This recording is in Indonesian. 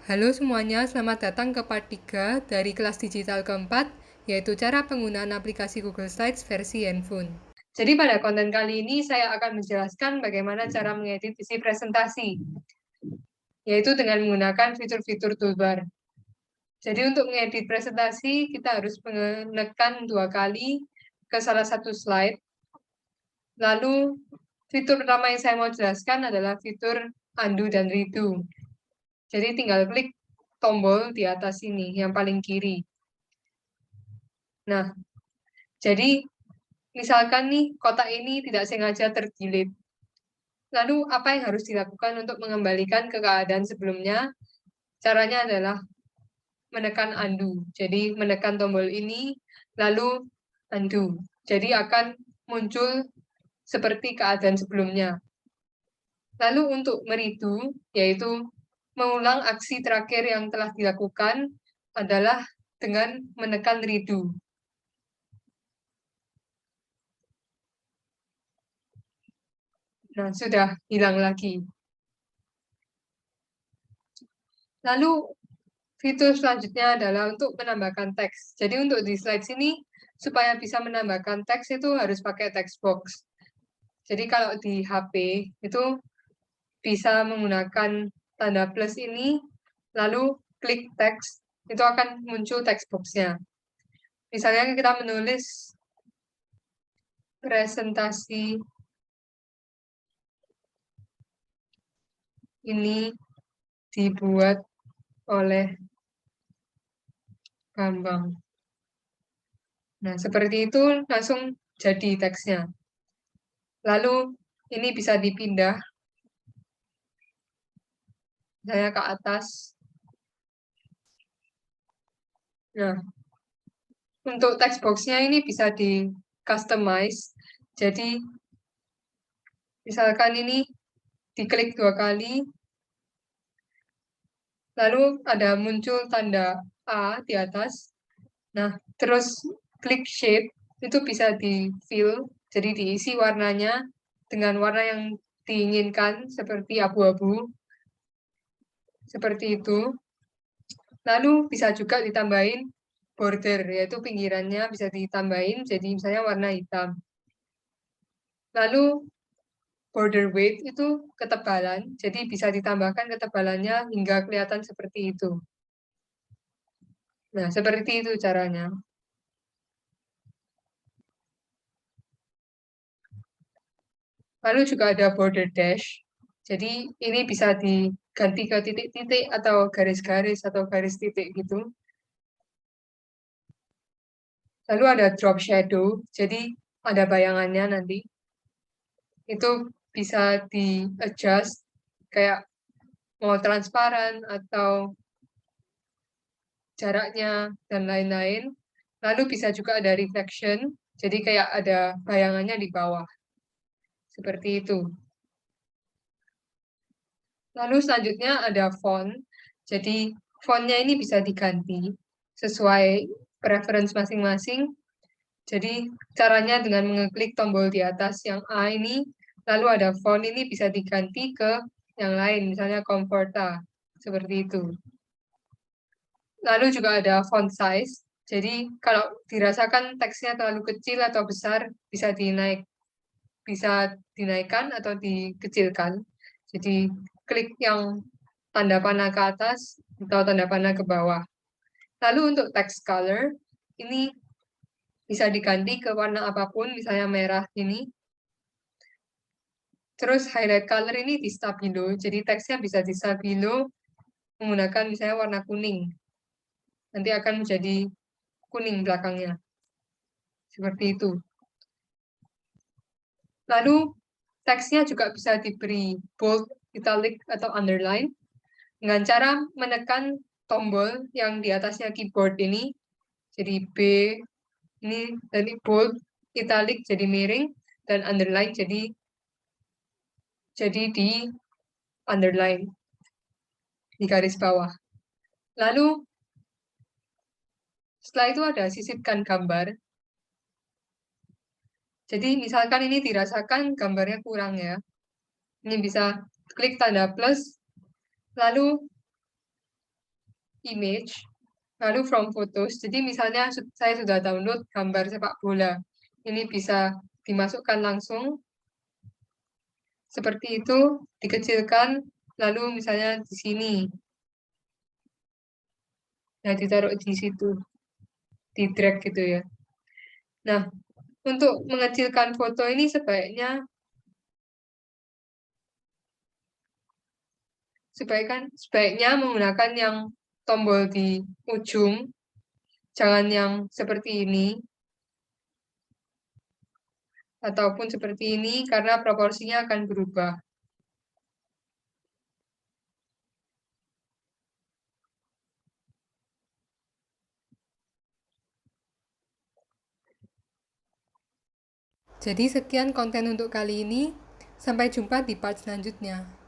Halo semuanya, selamat datang ke part 3 dari kelas digital keempat, yaitu cara penggunaan aplikasi Google Slides versi handphone. Jadi pada konten kali ini saya akan menjelaskan bagaimana cara mengedit isi presentasi, yaitu dengan menggunakan fitur-fitur toolbar. Jadi untuk mengedit presentasi, kita harus menekan 2 kali ke salah satu slide. Lalu fitur pertama yang saya mau jelaskan adalah fitur undo dan redo. Jadi tinggal klik tombol di atas ini, yang paling kiri. Nah, jadi misalkan nih kotak ini tidak sengaja terdelete. Lalu apa yang harus dilakukan untuk mengembalikan ke keadaan sebelumnya? Caranya adalah menekan undo. Jadi menekan tombol ini, lalu undo. Jadi akan muncul seperti keadaan sebelumnya. Lalu untuk meredo, yaitu mengulang aksi terakhir yang telah dilakukan adalah dengan menekan redo. Nah, sudah hilang lagi. Lalu fitur selanjutnya adalah untuk menambahkan teks. Jadi untuk di slide sini, supaya bisa menambahkan teks itu harus pakai text box. Jadi kalau di HP itu bisa menggunakan tanda plus ini, lalu klik teks, itu akan muncul text box-nya. Misalnya kita menulis presentasi ini dibuat oleh Bambang. Nah, seperti itu langsung jadi teksnya. Lalu ini bisa dipindah saya ke atas. Nah, untuk text box-nya ini bisa di customize. Jadi, misalkan ini diklik 2 kali, lalu ada muncul tanda A di atas. Nah, terus klik shape, itu bisa di fill, jadi diisi warnanya dengan warna yang diinginkan, seperti abu-abu, seperti itu. Lalu bisa juga ditambahin border, yaitu pinggirannya bisa ditambahin jadi misalnya warna hitam. Lalu border weight itu ketebalan, jadi bisa ditambahkan ketebalannya hingga kelihatan seperti itu. Nah, seperti itu caranya. Lalu juga ada border dash, jadi ini bisa diganti ke titik-titik atau garis-garis atau garis titik gitu. Lalu ada drop shadow, jadi ada bayangannya nanti. Itu bisa di-adjust, kayak mau transparan atau jaraknya dan lain-lain. Lalu bisa juga ada reflection, jadi kayak ada bayangannya di bawah. Seperti itu. Lalu selanjutnya ada font. Jadi fontnya ini bisa diganti sesuai preference masing-masing. Jadi caranya dengan mengeklik tombol di atas yang A ini, lalu ada font ini bisa diganti ke yang lain, misalnya Comforta, seperti itu. Lalu juga ada font size. Jadi kalau dirasakan teksnya terlalu kecil atau besar, bisa dinaikkan atau dikecilkan. Jadi klik yang tanda panah ke atas atau tanda panah ke bawah. Lalu untuk text color, ini bisa diganti ke warna apapun, misalnya merah ini. Terus highlight color ini di stabilo, jadi teksnya bisa di stabilo menggunakan misalnya warna kuning. Nanti akan menjadi kuning belakangnya. Seperti itu. Lalu teksnya juga bisa diberi bold, italic, atau underline dengan cara menekan tombol yang di atasnya keyboard ini. Jadi B, ini dari bold, italic jadi miring, dan underline jadi di underline, di garis bawah. Lalu setelah itu ada sisipkan gambar. Jadi misalkan ini dirasakan gambarnya kurang ya. Ini bisa klik tanda plus, lalu image, lalu from photos. Jadi misalnya saya sudah download gambar sepak bola. Ini bisa dimasukkan langsung seperti itu, dikecilkan, lalu misalnya di sini. Nah, ditaruh di situ, di drag gitu ya. Nah, untuk mengecilkan foto ini sebaiknya menggunakan yang tombol di ujung, jangan yang seperti ini, ataupun seperti ini, karena proporsinya akan berubah. Jadi sekian konten untuk kali ini, sampai jumpa di part selanjutnya.